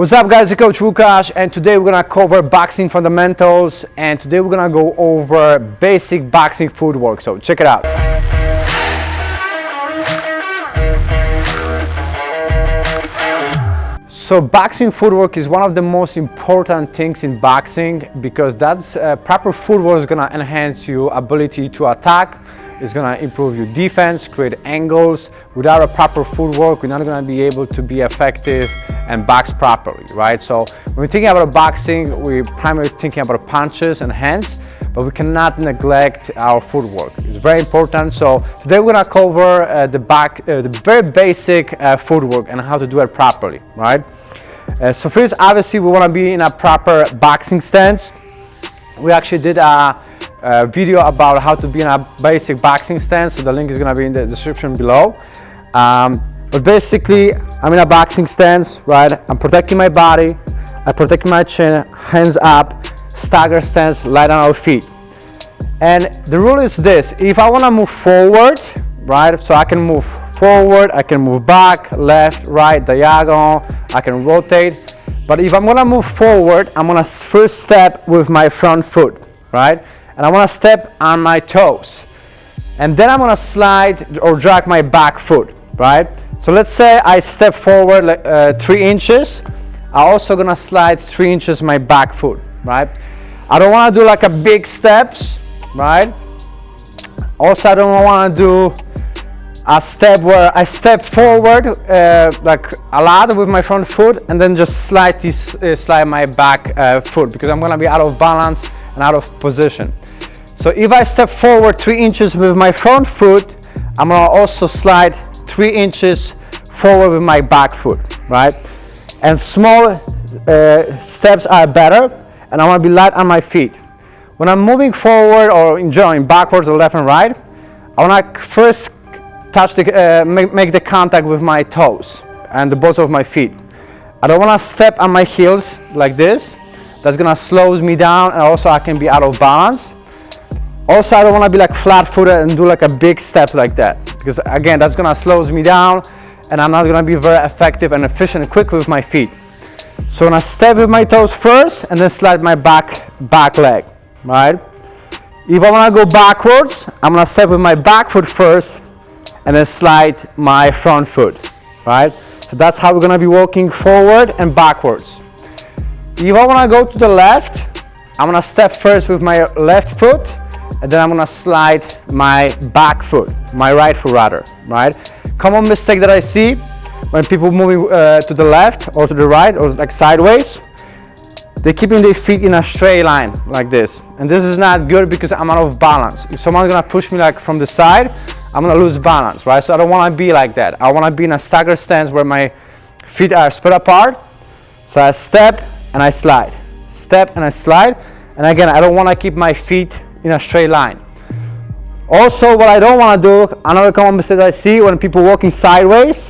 What's up guys, it's Coach Łukasz, and today we're gonna cover boxing fundamentals, and today we're gonna go over basic boxing footwork, so check it out. So boxing footwork is one of the most important things in boxing because that's proper footwork is gonna enhance your ability to attack. It's gonna improve your defense, create angles. Without a proper footwork, we're not gonna be able to be effective and box properly, right? So when we're thinking about boxing, we're primarily thinking about punches and hands, but we cannot neglect our footwork. It's very important. So today we're gonna cover the very basic footwork and how to do it properly, right? So first, obviously, we wanna be in a proper boxing stance. We actually did a video about how to be in a basic boxing stance, so the link is going to be in the description below. But basically, I'm in a boxing stance, right? I'm protecting my body, I protect my chin, hands up, stagger stance, light on our feet. And the rule is this: if I want to move forward, right, so I can move forward, I can move back, left, right, diagonal, I can rotate. But if I'm going to move forward, I'm going to first step with my front foot, right? And I want to step on my toes, and then I'm going to slide or drag my back foot, right? So let's say I step forward like 3 inches. I'm also going to slide 3 inches my back foot, right? I don't want to do like a big steps, right? Also, I don't want to do a step where I step forward like a lot with my front foot and then just slide my back foot, because I'm going to be out of balance and out of position. So if I step forward 3 inches with my front foot, I'm gonna also slide 3 inches forward with my back foot, right? And small steps are better, and I wanna be light on my feet. When I'm moving forward or in general, backwards or left and right, I wanna first touch make the contact with my toes and the balls of my feet. I don't wanna step on my heels like this. That's gonna slow me down, and also I can be out of balance. Also, I don't want to be like flat-footed and do like a big step like that, because again, that's gonna slow me down, and I'm not gonna be very effective and efficient and quick with my feet. So I'm gonna step with my toes first, and then slide my back leg, right? If I want to go backwards, I'm gonna step with my back foot first, and then slide my front foot, right? So that's how we're gonna be walking forward and backwards. If I want to go to the left, I'm gonna step first with my left foot, and then I'm gonna slide my back foot, my right foot rather, right? Common mistake that I see when people moving to the left or to the right or like sideways, they're keeping their feet in a straight line like this. And this is not good because I'm out of balance. If someone's gonna push me like from the side, I'm gonna lose balance, right? So I don't wanna be like that. I wanna be in a stagger stance where my feet are spread apart. So I step and I slide, step and I slide. And again, I don't wanna keep my feet in a straight line. Also, what I don't want to do, another common mistake I see when people walking sideways,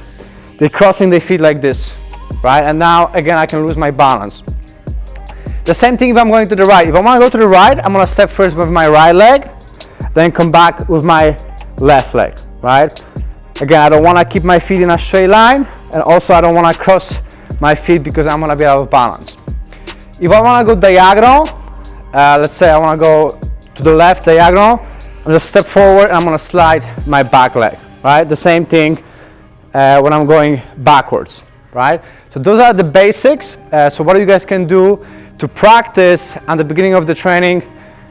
they're crossing their feet like this, right? And now again, I can lose my balance. The same thing if I'm going to the right. If I want to go to the right, I'm going to step first with my right leg, then come back with my left leg, right? Again, I don't want to keep my feet in a straight line, and also I don't want to cross my feet because I'm going to be out of balance. If I want to go diagonal, let's say I want to go to the left diagonal, I'm gonna step forward and I'm gonna slide my back leg, right? The same thing when I'm going backwards, right? So those are the basics. So what you guys can do to practice at the beginning of the training,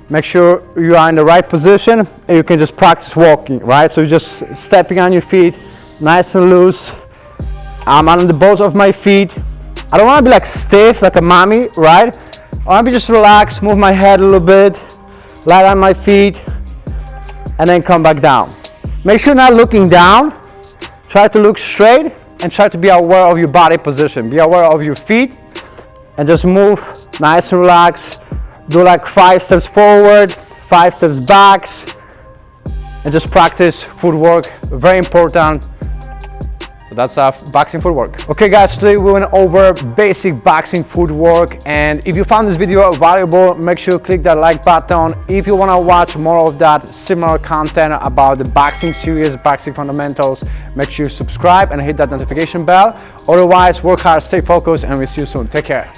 make sure you are in the right position and you can just practice walking, right? So you're just stepping on your feet, nice and loose. I'm on the balls of my feet. I don't wanna be like stiff like a mommy, right? I wanna be just relaxed, move my head a little bit, light on my feet, and then come back down. Make sure you're not looking down. Try to look straight and try to be aware of your body position. Be aware of your feet and just move nice and relaxed. Do like 5 steps forward, 5 steps back, and just practice footwork. Very important So that's boxing footwork. Okay guys, today we went over basic boxing footwork, and if you found this video valuable, make sure to click that like button. If you want to watch more of that similar content about the boxing series, boxing fundamentals, make sure you subscribe and hit that notification bell. Otherwise, work hard, stay focused, and we'll see you soon. Take care.